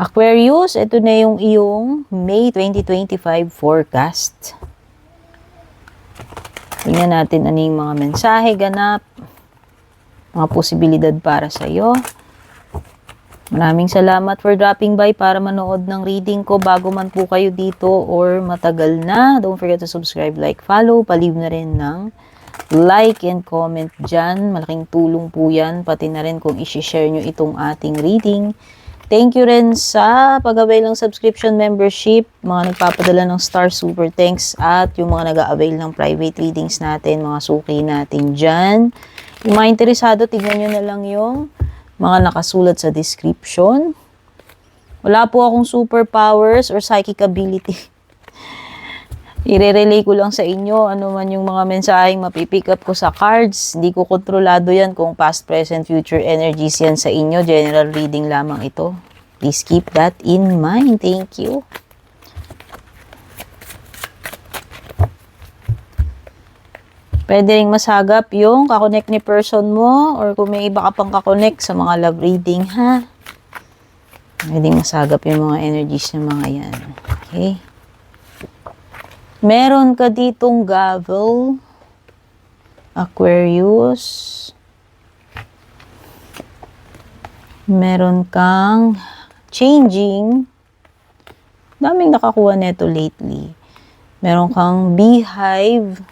Aquarius, ito na yung iyong May 2025 forecast. Tingnan natin ano yung mga mensahe, ganap, mga posibilidad para sa iyo. Maraming salamat for dropping by para manood ng reading ko bago man po kayo dito or matagal na. Don't forget to subscribe, like, follow. Paliw na rin ng like and comment dyan. Malaking tulong po yan. Pati na rin kung isi-share nyo itong ating reading. Thank you rin sa pag-avail ng subscription membership, mga nagpapadala ng star super thanks, at yung mga nag-avail ng private readings natin, mga suki natin dyan. Yung mga interesado, tignan nyo na lang yung mga nakasulat sa description. Wala po akong superpowers or psychic ability. I-relay ko lang sa inyo ano man yung mga mensaheng mapipick up ko sa cards. Hindi ko kontrolado yan kung past, present, future energies yan sa inyo. General reading lamang ito. Please keep that in mind. Thank you. Pwede rin masagap yung kakonect ni person mo or kung may iba ka pang kakonect sa mga love reading, ha? Pwede masagap yung mga energies ng mga yan. Okay? Meron ka ditong gavel, Aquarius. Meron kang changing. Daming nakakuha neto lately. Meron kang beehive.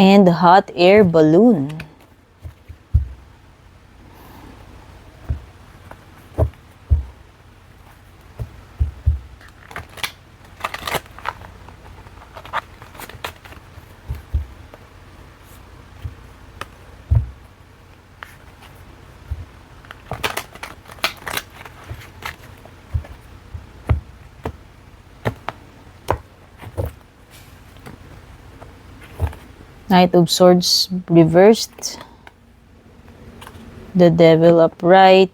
And hot air balloon. Knight of Swords reversed. The Devil upright.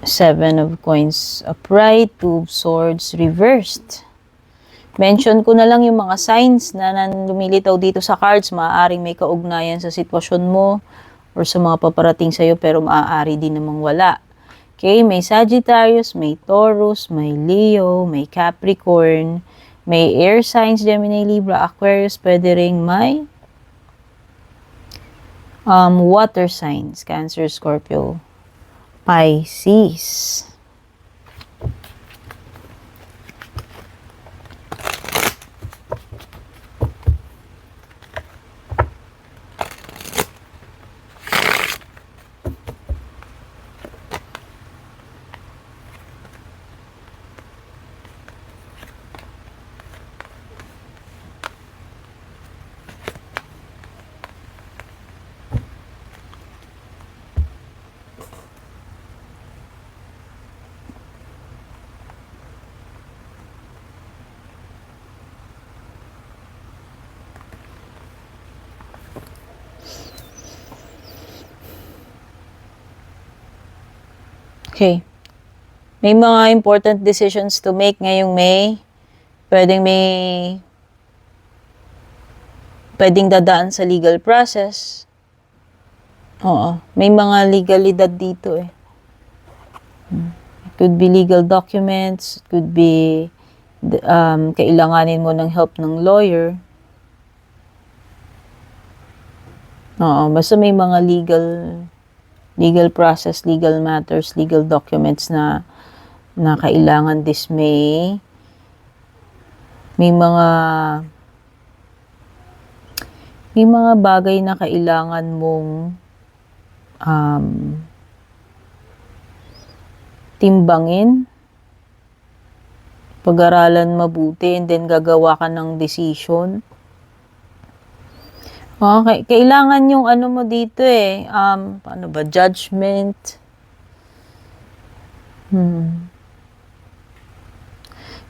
Seven of Coins upright. Two of Swords reversed. Mention ko na lang yung mga signs na lumilitaw dito sa cards. Maaaring may kaugnayan sa sitwasyon mo or sa mga paparating sa'yo, pero maaari din namang wala. Okay, may Sagittarius, may Taurus, may Leo, may Capricorn, may air signs, Gemini, Libra, Aquarius, pwede ring may water signs, Cancer, Scorpio, Pisces. Okay. May mga important decisions to make ngayong May. Pwedeng dadaan sa legal process. Oo. May mga legalidad dito eh. It could be legal documents. It could be kailanganin mo ng help ng lawyer. Oo. Basta may mga legal process, legal matters, legal documents na kailangan this May. May mga bagay na kailangan mong timbangin, pag-aralan mabuti, and then gagawa ka ng decision. Okay, kailangan yung ano mo dito eh, ano ba, judgment.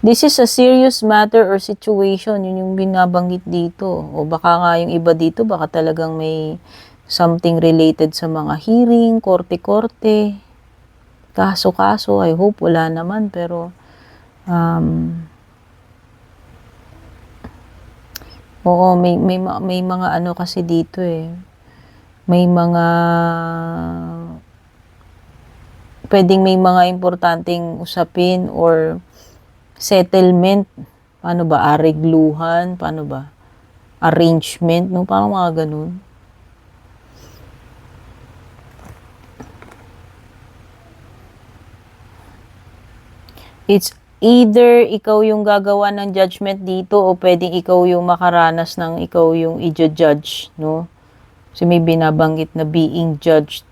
This is a serious matter or situation, yun yung binabanggit dito. O baka nga yung iba dito, baka talagang may something related sa mga hearing, korte-korte, kaso-kaso. I hope wala naman, pero oo, may mga ano kasi dito eh. May mga pwedeng may mga importanteng usapin or settlement. Paano ba? Aregluhan? Paano ba? Arrangement? No? Parang mga ganun. It's either ikaw yung gagawa ng judgment dito o pwedeng ikaw yung makaranas ng ikaw yung i-judge, no? Kasi may binabanggit na being judged.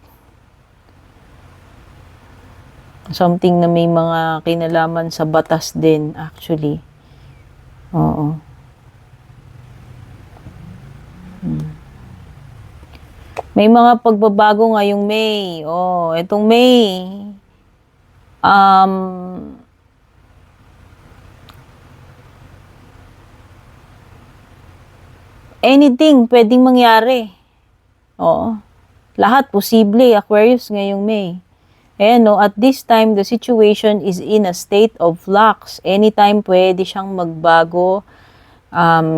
Something na may mga kinalaman sa batas din, actually. Oo. May mga pagbabago ngayong May. Oh, itong May. Anything pwedeng mangyari. Oo. Lahat posible, Aquarius, ngayong May. Ayan, no, at this time, the situation is in a state of flux. Anytime pwede siyang magbago.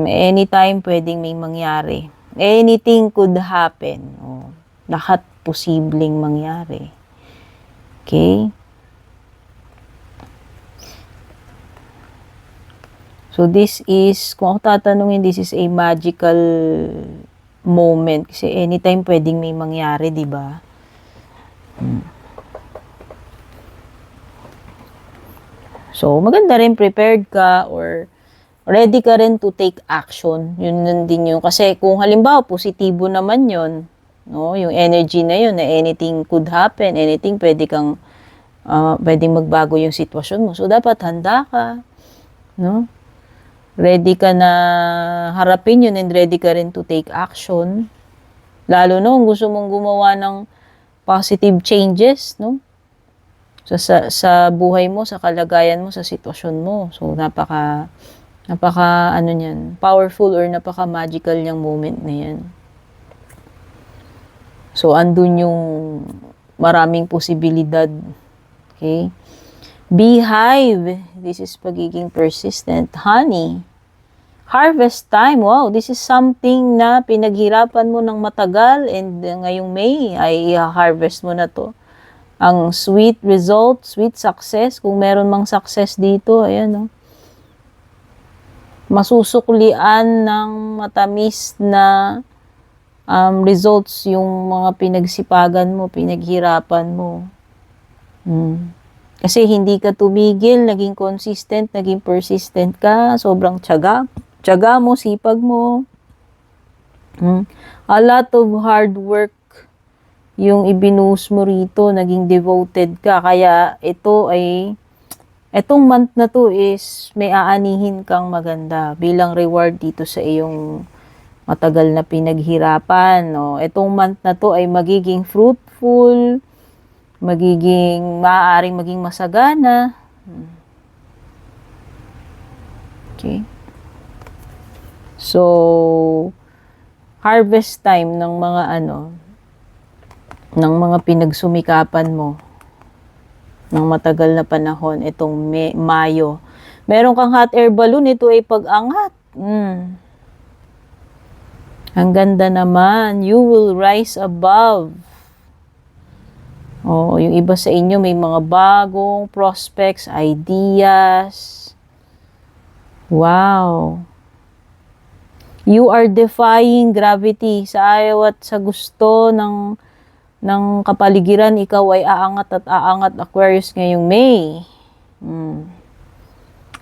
Anytime pwedeng may mangyari. Anything could happen. Oh, lahat posibleng mangyari. Okay? So, this is, kung ako tatanungin, this is a magical moment. Kasi anytime pwedeng may mangyari, di ba? So, maganda rin prepared ka or ready ka rin to take action. Yun din yun. Kasi kung halimbawa, positibo naman yun, no? Yung energy na yun, na anything could happen, anything pwedeng magbago yung sitwasyon mo. So, dapat handa ka, no? Ready ka na harapin yun and ready ka rin to take action. Lalo no, kung gusto mong gumawa ng positive changes, no? Sa buhay mo, sa kalagayan mo, sa sitwasyon mo. So, napaka ano niyan, powerful or napaka magical niyang moment na yan. So, andun yung maraming posibilidad. Okay? Beehive. This is pagiging persistent. Honey. Harvest time. Wow, this is something na pinaghirapan mo ng matagal and ngayong May ay i-harvest mo na to. Ang sweet result, sweet success, kung meron mang success dito, ayan, no? Masusuklian ng matamis na results yung mga pinagsipagan mo, pinaghirapan mo. Kasi hindi ka tumigil, naging consistent, naging persistent ka, sobrang tiyaga mo, sipag mo. A lot of hard work yung ibinuhos mo rito, naging devoted ka. Kaya etong month na to is may aanihin kang maganda bilang reward dito sa iyong matagal na pinaghirapan. No? Etong month na to ay magiging fruitful, maaaring maging masagana. Okay. So, harvest time ng mga pinagsumikapan mo ng matagal na panahon, itong Mayo. Meron kang hot air balloon, ito ay pag-angat. Ang ganda naman. You will rise above. Oh, yung iba sa inyo may mga bagong prospects, ideas. Wow. You are defying gravity. Sa ayaw at sa gusto ng kapaligiran, ikaw ay aangat at aangat, Aquarius, ngayong May.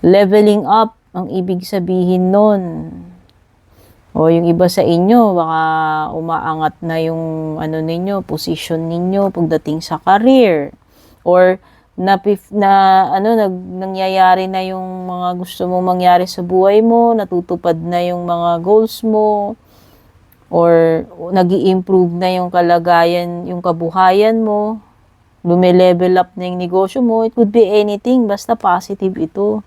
Leveling up ang ibig sabihin nun. O yung iba sa inyo, baka umaangat na yung position ninyo pagdating sa career. Or nangyayari na yung mga gusto mong mangyari sa buhay mo, natutupad na yung mga goals mo, or nag-i-improve na yung kalagayan, yung kabuhayan mo, lume-level up na yung negosyo mo. It could be anything, basta positive ito.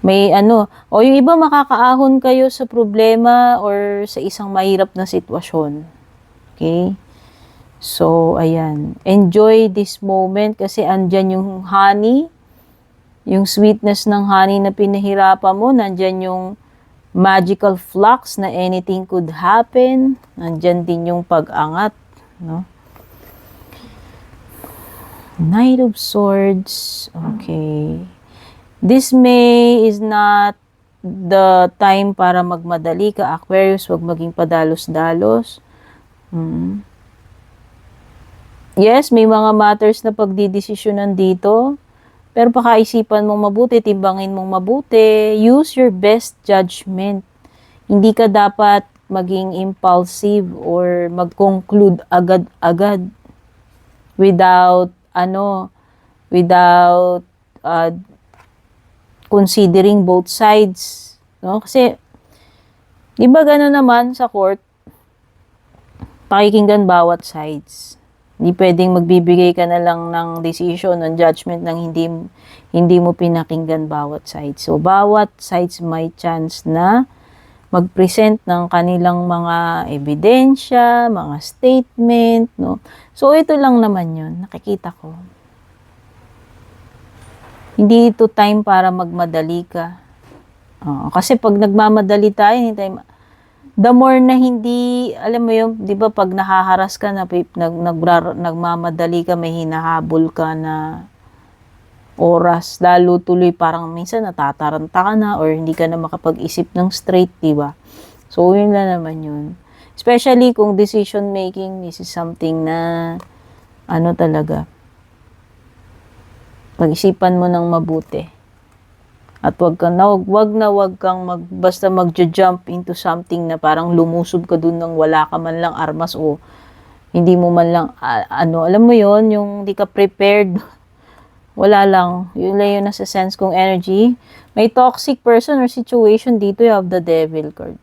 May o yung iba makakaahon kayo sa problema or sa isang mahirap na sitwasyon. Okay? So, ayan. Enjoy this moment kasi andyan yung honey, yung sweetness ng honey na pinahirapan mo, nandyan yung magical flux na anything could happen, nandyan din yung pag-angat, no? Knight of Swords. Okay. This May is not the time para magmadali ka, Aquarius. Huwag maging padalos-dalos. Yes, may mga matters na pagdidesisyonan dito. Pero pakaisipan mong mabuti, timbangin mong mabuti. Use your best judgment. Hindi ka dapat maging impulsive or mag-conclude agad-agad without considering both sides, no? Kasi 'di ba gano'n naman sa court, pakikinggan bawat sides. Hindi pwedeng magbibigay ka na lang ng decision, ng judgment ng hindi mo pinakinggan bawat sides. So bawat sides may chance na mag-present ng kanilang mga ebidensya, mga statement, no? So ito lang naman 'yun, nakikita ko. Hindi ito time para magmadali ka. Kasi pag nagmamadali tayo, the more na hindi, alam mo yun, di ba pag nahaharas ka, nagmamadali ka, may hinahabol ka na oras, lalo tuloy parang minsan natataranta ka na or hindi ka na makapag-isip ng straight, di ba? So, yun na naman yun. Especially kung decision making, this is something na, talaga, pag-isipan mo ng mabuti. At wag kang basta magja-jump into something na parang lumusob ka dun nang wala ka man lang armas o hindi mo man lang, alam mo yon yung hindi ka prepared. Wala lang. Yun lang yun nasa sense kong energy. May toxic person or situation dito, you have the devil card.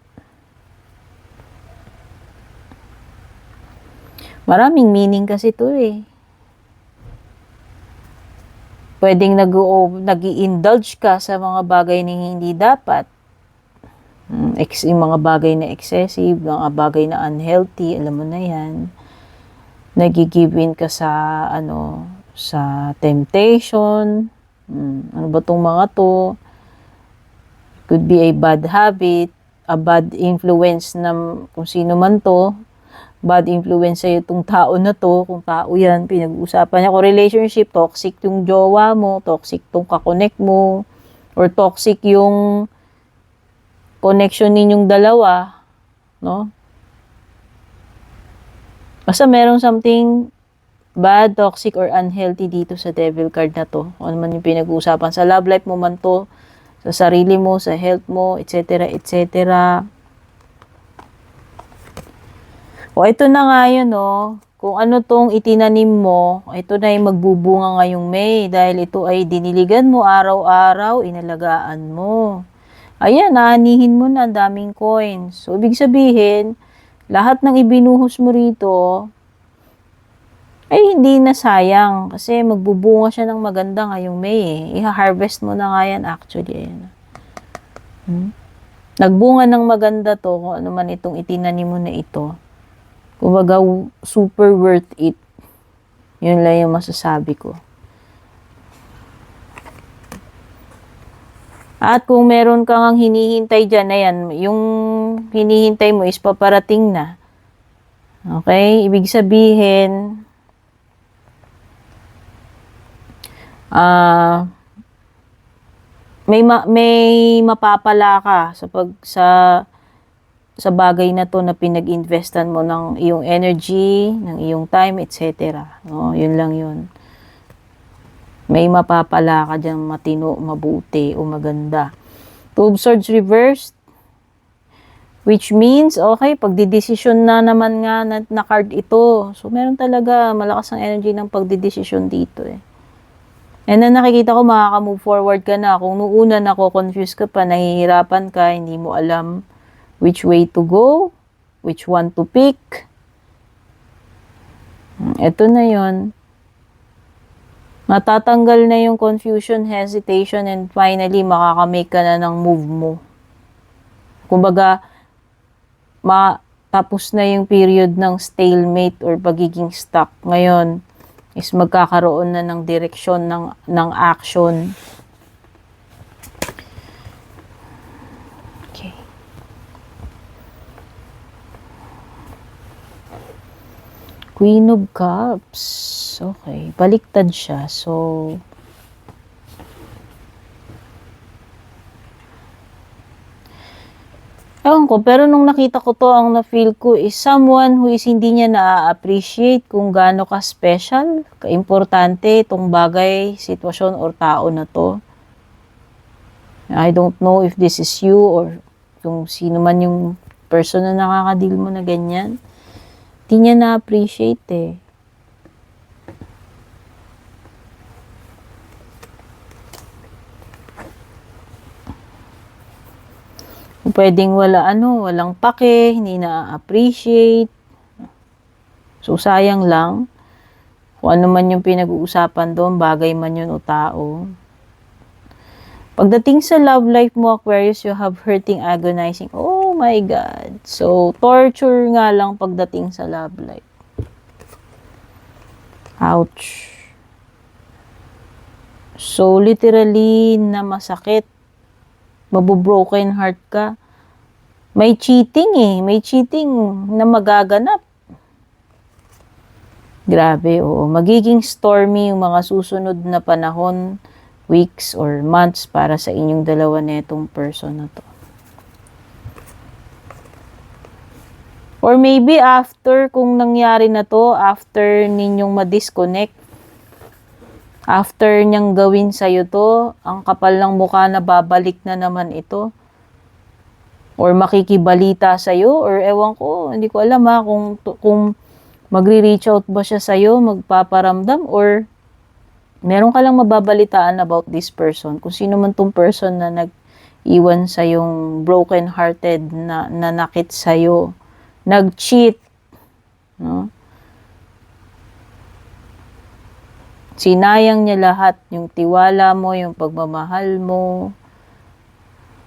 Maraming meaning kasi to eh. Pwedeng nag-i-indulge ka sa mga bagay na hindi dapat. Yung mga bagay na excessive, mga bagay na unhealthy, alam mo na yan. Nag-give in ka sa, sa temptation. Ano ba tong mga to? Could be a bad habit, a bad influence na kung sino man to. Bad influence sa'yo itong tao na to, kung tao yan, pinag-uusapan niya. Kung relationship, toxic yung jowa mo, toxic tong kakonect mo, or toxic yung connection ninyong dalawa, no? Basta merong something bad, toxic, or unhealthy dito sa devil card na to. Kung ano man yung pinag-uusapan. Sa love life mo man to, sa sarili mo, sa health mo, etc., etc., o ito na nga yun, kung ano tong itinanim mo, ito na yung magbubunga ngayong May dahil ito ay diniligan mo araw-araw, inalagaan mo. Ayan, naanihin mo na ang daming coins. So, ibig sabihin, lahat ng ibinuhos mo rito ay hindi na sayang kasi magbubunga siya ng maganda ngayong May eh. Iha-harvest mo na nga yan actually. Ayan. Nagbunga ng maganda to kung ano man itong itinanim mo na ito. Kumbaga, super worth it. Yun lang yung masasabi ko. At kung meron kang hinihintay dyan, ayan, yung hinihintay mo is paparating na. Okay? Ibig sabihin, may mapapala ka sa bagay na to na pinag-investan mo ng iyong energy, ng iyong time, etc. No, yun lang yun. May mapapala ka dyan matino, mabuti, o maganda. Two of Swords reversed, which means, okay, pagdidesisyon na naman nga na card ito. So, meron talaga malakas ang energy ng pagdidesisyon dito eh. And then nakikita ko makaka-move forward ka na. Kung noong una nako-confuse ka pa, nahihirapan ka, hindi mo alam which way to go, which one to pick. Ito na yon. Matatanggal na yung confusion, hesitation, and finally, makakamake ka na ng move mo. Kumbaga, tapos na yung period ng stalemate or pagiging stuck. Ngayon, is magkakaroon na ng direksyon ng action. Queen of Cups. Okay. Baliktad siya. So, ewan ko, pero nung nakita ko to, ang na-feel ko is someone who is hindi niya na-appreciate kung gaano ka-special, ka-importante itong bagay, sitwasyon, or tao na to. I don't know if this is you or kung sino man yung person na nakakadil mo na ganyan. Hindi niya na-appreciate eh. Pwedeng walang pake, hindi na-appreciate. So, sayang lang. Kung ano man yung pinag-uusapan doon, bagay man yun o tao. Pagdating sa love life mo, Aquarius, you have hurting, agonizing. Oh my God. So, torture nga lang pagdating sa love life. Ouch. So, literally, na masakit. Mabubroken heart ka. May cheating eh. May cheating na magaganap. Grabe, oo. Magiging stormy yung mga susunod na panahon, weeks or months para sa inyong dalawa na itong person na to. Or maybe after, kung nangyari na to, after ninyong ma-disconnect, after niyang gawin sa'yo to, ang kapal ng mukha na babalik na naman ito. Or makikibalita sa'yo, or ewan ko, hindi ko alam ha, kung magre-reach out ba siya sa'yo, magpaparamdam, or meron ka lang mababalitaan about this person. Kung sino man tong person na nag-iwan sa'yong broken-hearted, na nanakit sa'yo, nag-cheat, no? Sinayang niya lahat, yung tiwala mo, yung pagmamahal mo.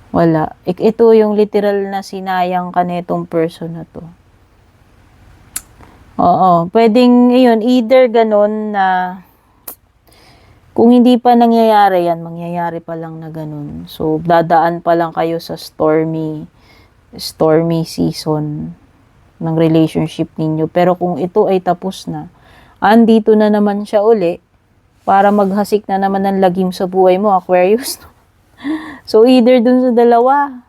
Wala. Ito yung literal na sinayang ka nitong person na to. Oo. Pwedeng, yun, either ganun na kung hindi pa nangyayari yan, mangyayari pa lang na ganun. So, dadaan pa lang kayo sa stormy season ng relationship ninyo. Pero kung ito ay tapos na, andito na naman siya uli para maghasik na naman ng lagim sa buhay mo, Aquarius. So, either dun sa dalawa.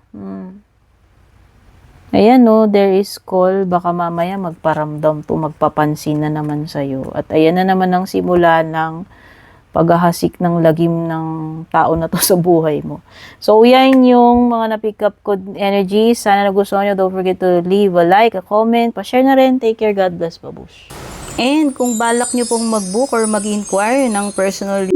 Ayan, no, there is call. Baka mamaya magparamdam to, magpapansin na naman sa'yo. At ayan na naman ang simula ng paghahasik ng lagim ng tao na to sa buhay mo. So, yan yung mga na-pick up ko energy. Sana nagustuhan nyo. Don't forget to leave a like, a comment, pa-share na rin. Take care. God bless, babush. And kung balak nyo pong mag-book or mag-inquire ng personal